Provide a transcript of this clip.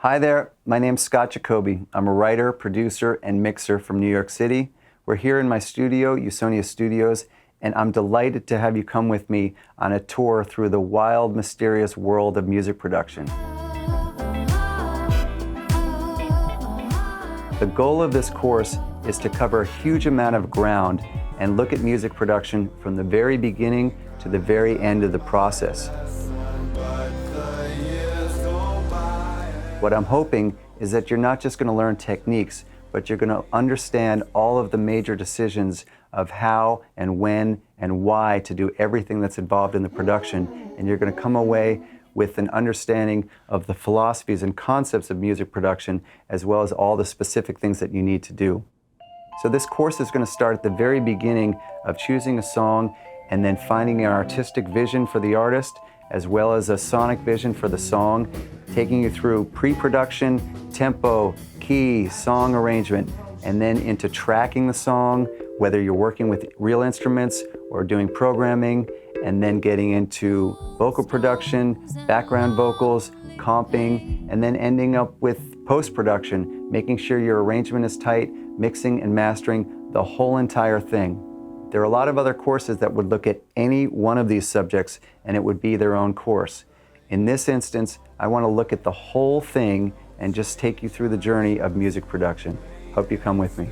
Hi there, my name's Scott Jacoby. I'm a writer, producer, and mixer from New York City. We're here in my studio, Usonia Studios, and I'm delighted to have you come with me on a tour through the wild, mysterious world of music production. The goal of this course is to cover a huge amount of ground and look at music production from the very beginning to the very end of the process. What I'm hoping is that you're not just going to learn techniques, but you're going to understand all of the major decisions of how and when and why to do everything that's involved in the production, and you're going to come away with an understanding of the philosophies and concepts of music production, as well as all the specific things that you need to do. So this course is going to start at the very beginning of choosing a song and then finding an artistic vision for the artist, as well as a sonic vision for the song, taking you through pre-production, tempo, key, song arrangement, and then into tracking the song, whether you're working with real instruments or doing programming, and then getting into vocal production, background vocals, comping, and then ending up with post-production, making sure your arrangement is tight, mixing and mastering the whole entire thing. There are a lot of other courses that would look at any one of these subjects, and it would be their own course. In this instance, I want to look at the whole thing and just take you through the journey of music production. Hope you come with me.